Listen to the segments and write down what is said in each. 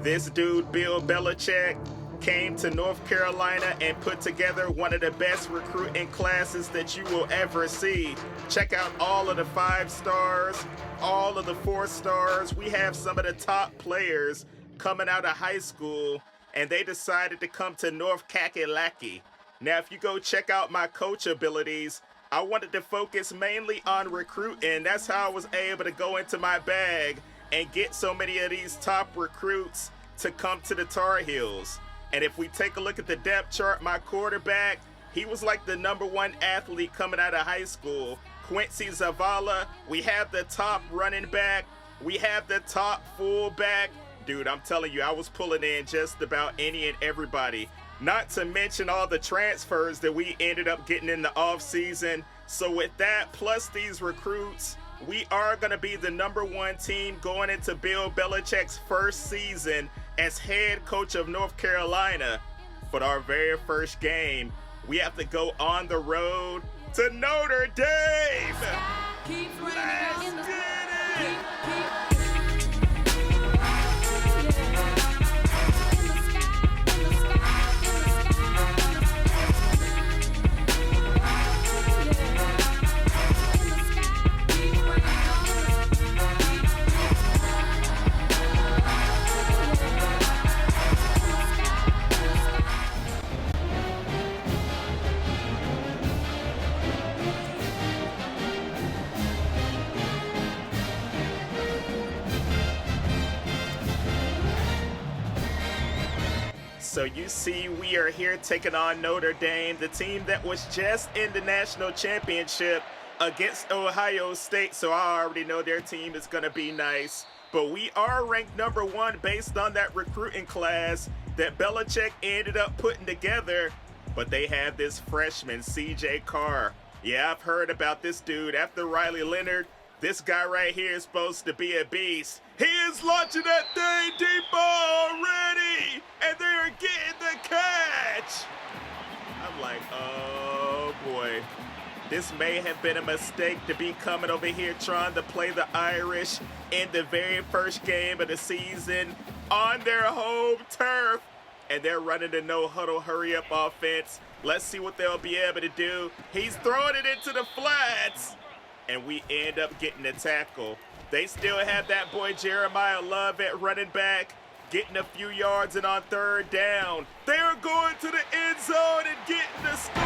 This dude, Bill Belichick, came to North Carolina and put together one of the best recruiting classes that you will ever see. Check out all of the 5 stars, all of the 4 stars. We have some of the top players coming out of high school, and they decided to come to North Kakalaki. Now, if you go check out my coach abilities, I wanted to focus mainly on recruiting. That's how I was able to go into my bag and get so many of these top recruits to come to the Tar Heels. And if we take a look at the depth chart, my quarterback, he was like the #1 athlete coming out of high school. Quincy Zavala, we have the top running back, we have the top fullback. Dude, I'm telling you, I was pulling in just about any and everybody. Not to mention all the transfers that we ended up getting in the offseason. So with that, plus these recruits, we are going to be the #1 team going into Bill Belichick's first season as head coach of North Carolina. But our very first game, we have to go on the road to Notre Dame. Let's get it. So you see, we are here taking on Notre Dame, the team that was just in the national championship against Ohio State. So I already know their team is going to be nice. But we are ranked #1 based on that recruiting class that Belichick ended up putting together. But they have this freshman, CJ Carr. Yeah, I've heard about this dude. After Riley Leonard, this guy right here is supposed to be a beast. He is launching that thing deep already, and they are getting the catch. I'm like, oh boy. This may have been a mistake to be coming over here trying to play the Irish in the very first game of the season on their home turf. And they're running the no-huddle hurry-up offense. Let's see what they'll be able to do. He's throwing it into the flats, and we end up getting a tackle. They still have that boy Jeremiah Love at running back, getting a few yards, and on 3rd down, they're going to the end zone and getting the score!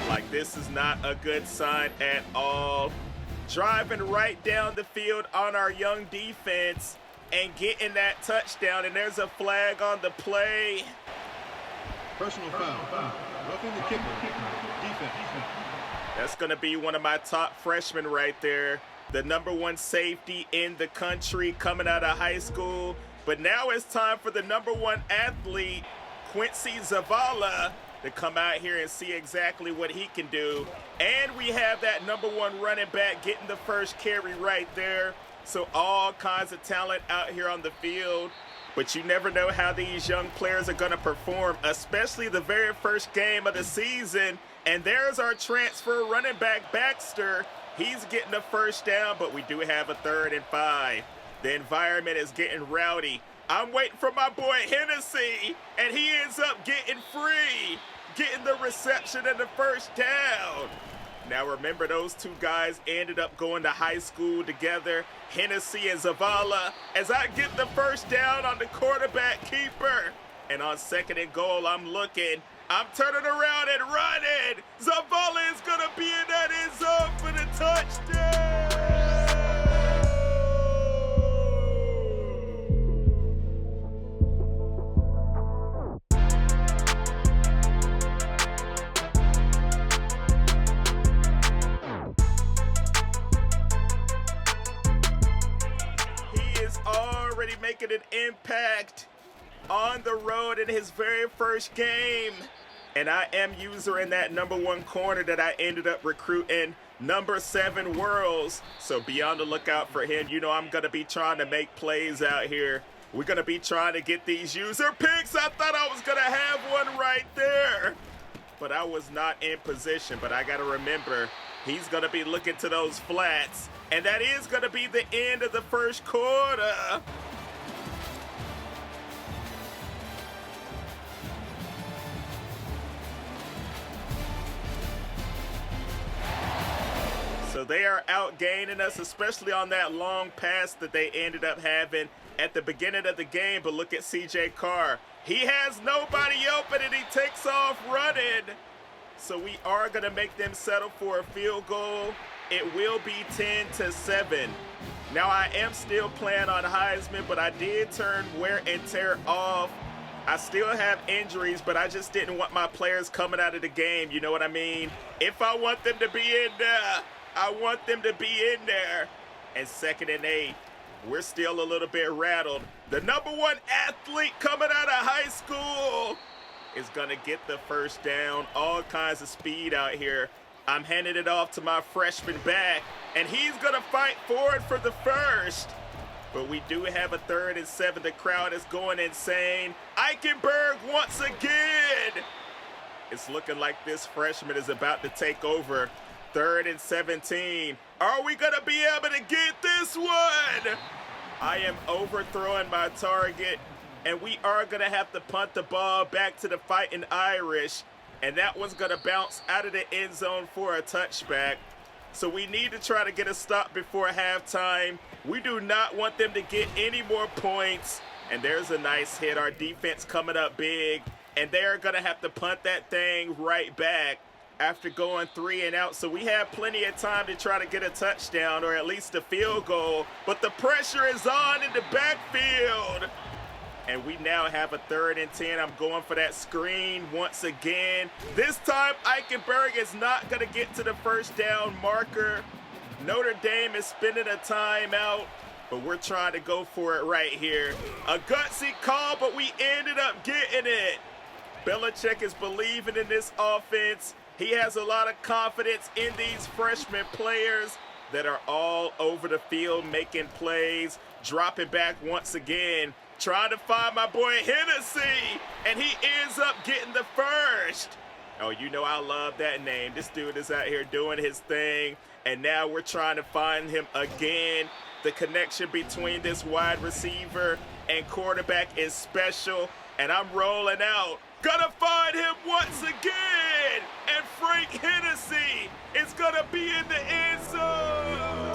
Like, this is not a good sign at all. Driving right down the field on our young defense and getting that touchdown, and there's a flag on the play. Personal foul. Roughing the kicker. Defense. That's going to be one of my top freshmen right there. The #1 safety in the country coming out of high school. But now it's time for the #1 athlete, Quincy Zavala, to come out here and see exactly what he can do. And we have that #1 running back getting the first carry right there. So all kinds of talent out here on the field. But you never know how these young players are going to perform, especially the very first game of the season. And there's our transfer running back, Baxter. He's getting the first down, but we do have a 3rd and 5. The environment is getting rowdy. I'm waiting for my boy Hennessy, and he ends up getting free, getting the reception and the first down. Now remember, those two guys ended up going to high school together, Hennessy and Zavala, as I get the first down on the quarterback keeper. And on 2nd and goal, I'm looking, I'm turning around and running. Zavala is going to be in that end zone for the touchdown. Already making an impact on the road in his very first game. And I am user in that #1 corner that I ended up recruiting, #7 Worlds. So be on the lookout for him. You know I'm going to be trying to make plays out here. We're going to be trying to get these user picks. I thought I was going to have one right there. but I was not in position. But I got to remember, he's going to be looking to those flats, and that is going to be the end of the first quarter. So they are outgaining us, especially on that long pass that they ended up having at the beginning of the game. But look at C.J. Carr. He has nobody open, and he takes off running. So we are going to make them settle for a field goal. It will be 10-7. Now, I am still playing on Heisman, but I did turn wear and tear off. I still have injuries, but I just didn't want my players coming out of the game. You know what I mean? If I want them to be in there, I want them to be in there. And 2nd and 8, we're still a little bit rattled. The number 1 athlete coming out of high school is going to get the first down. All kinds of speed out here. I'm handing it off to my freshman back, and he's going to fight forward for the first. But we do have a 3rd and 7. The crowd is going insane. Eichenberg once again. It's looking like this freshman is about to take over. 3rd and 17. Are we going to be able to get this one? I am overthrowing my target, and we are going to have to punt the ball back to the Fighting Irish, and that one's going to bounce out of the end zone for a touchback. So we need to try to get a stop before halftime. We do not want them to get any more points, and there's a nice hit. Our defense coming up big, and they're going to have to punt that thing right back after going 3 and out. So we have plenty of time to try to get a touchdown or at least a field goal. But the pressure is on in the backfield. And we now have a 3rd and 10. I'm going for that screen once again. This time, Eichenberg is not going to get to the first down marker. Notre Dame is spending a timeout, but we're trying to go for it right here. A gutsy call, but we ended up getting it. Belichick is believing in this offense. He has a lot of confidence in these freshman players that are all over the field making plays, dropping back once again, trying to find my boy Hennessy, and he ends up getting the first. Oh, you know I love that name. This dude is out here doing his thing, and now we're trying to find him again. The connection between this wide receiver and quarterback is special, and I'm rolling out. Gonna find him once again, and Frank Hennessy is gonna be in the end zone.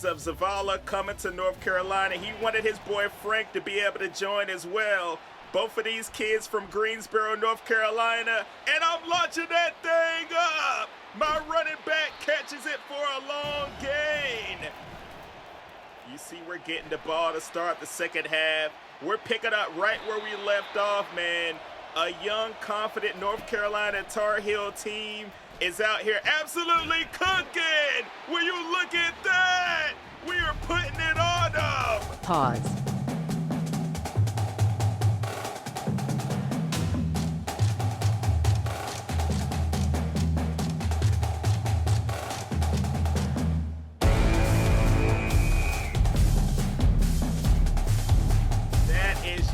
Of Zavala coming to North Carolina. He wanted his boy Frank to be able to join as well. Both of these kids from Greensboro, North Carolina, and I'm launching that thing up. My running back catches it for a long gain. You see we're getting the ball to start the second half. We're picking up right where we left off, man. A young, confident North Carolina Tar Heel team is out here absolutely cooking. Will you look at that? We are putting it on them. Pause.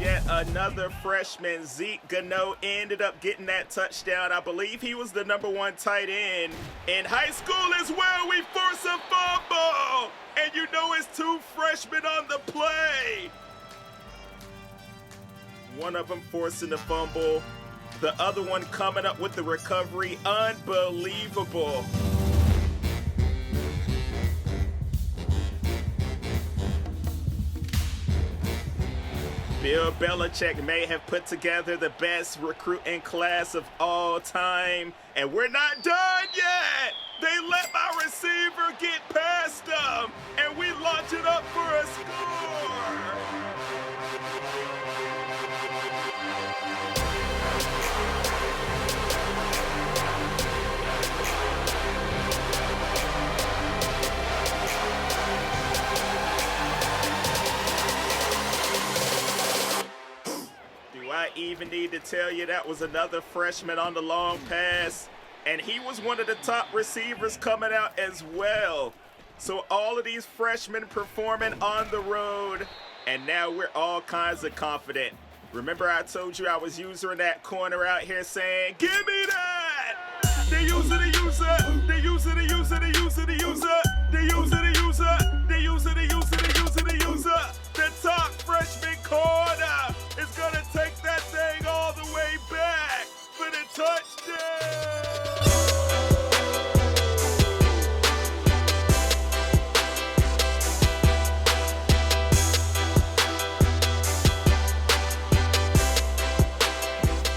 Yet another freshman, Zeke Gano, ended up getting that touchdown. I believe he was the number 1 tight end. In high school is where we force a fumble. And you know it's 2 freshmen on the play. One of them forcing the fumble. The other one coming up with the recovery. Unbelievable. Bill Belichick may have put together the best recruiting class of all time, and we're not done yet. They let my receiver get past them, and we launch it up for a score. need to tell you that was another freshman on the long pass, and he was one of the top receivers coming out as well. So all of these freshmen performing on the road, and now we're all kinds of confident. Remember I told you I was using that corner out here saying, give me that! They use it, they use it, they use it, they use it, they use it, they use it, they use it, they use it, they use it, they use it, they use it, they use it. The top freshman corner is gonna take that thing all the way back for the touchdown!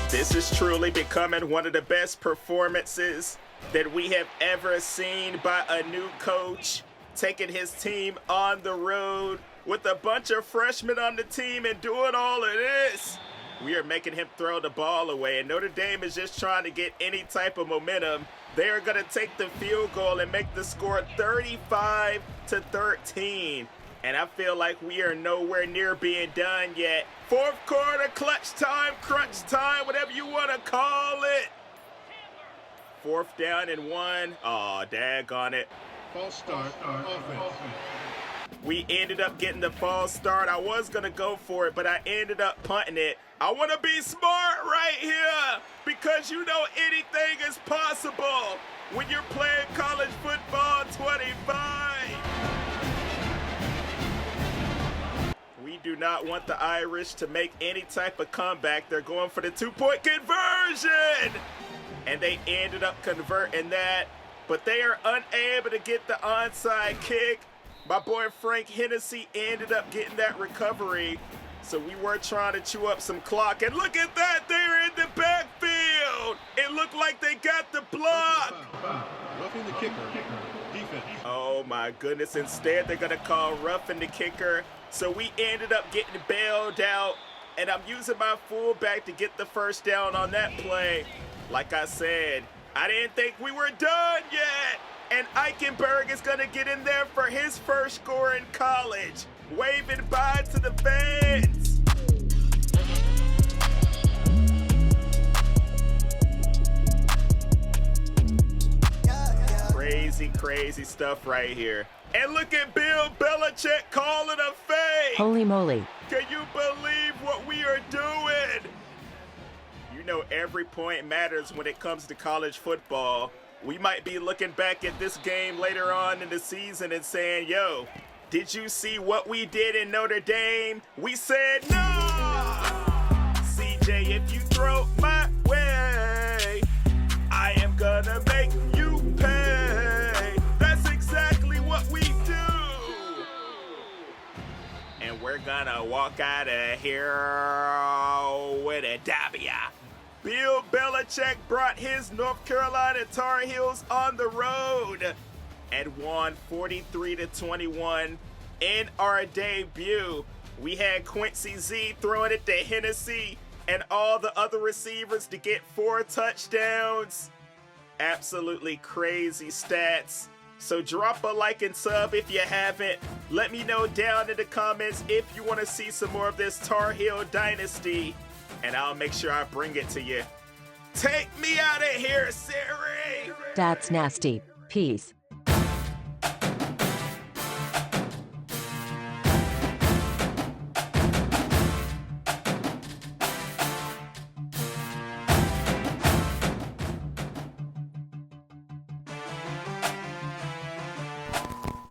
This is truly becoming one of the best performances that we have ever seen by a new coach, taking his team on the road with a bunch of freshmen on the team and doing all of this. We are making him throw the ball away, and Notre Dame is just trying to get any type of momentum. They are going to take the field goal and make the score 35-13. And I feel like we are nowhere near being done yet. Fourth quarter, clutch time, crunch time, whatever you want to call it. Fourth down and 1. Aw, daggone it. False start, offense. We ended up getting the false start. I was going to go for it, but I ended up punting it. I want to be smart right here because you know anything is possible when you're playing college football 25. We do not want the Irish to make any type of comeback. They're going for the 2-point conversion. And they ended up converting that. But they are unable to get the onside kick. My boy Frank Hennessy ended up getting that recovery. So we were trying to chew up some clock. And look at that. They're in the backfield. It looked like they got the block. Roughing the kicker. Defense. Oh, my goodness. Instead, they're going to call roughing the kicker. So we ended up getting bailed out, and I'm using my fullback to get the first down on that play. Like I said, I didn't think we were done yet. And Eichenberg is going to get in there for his first score in college, waving bye to the fans. Crazy stuff right here. And look at Bill Belichick calling a fake. Holy moly. Can you believe what we are doing? You know every point matters when it comes to college football. We might be looking back at this game later on in the season and saying, yo, did you see what we did in Notre Dame? We said no! CJ, if you throw my way, I am gonna make you pay. That's exactly what we do. And we're gonna walk out of here with a W. Bill Belichick brought his North Carolina Tar Heels on the road and won 43-21 in our debut. We had Quincy Z throwing it to Hennessy and all the other receivers to get 4 touchdowns. Absolutely crazy stats. So drop a like and sub if you haven't. Let me know down in the comments if you want to see some more of this Tar Heel Dynasty, and I'll make sure I bring it to you. Take me out of here, Siri! That's nasty. Peace.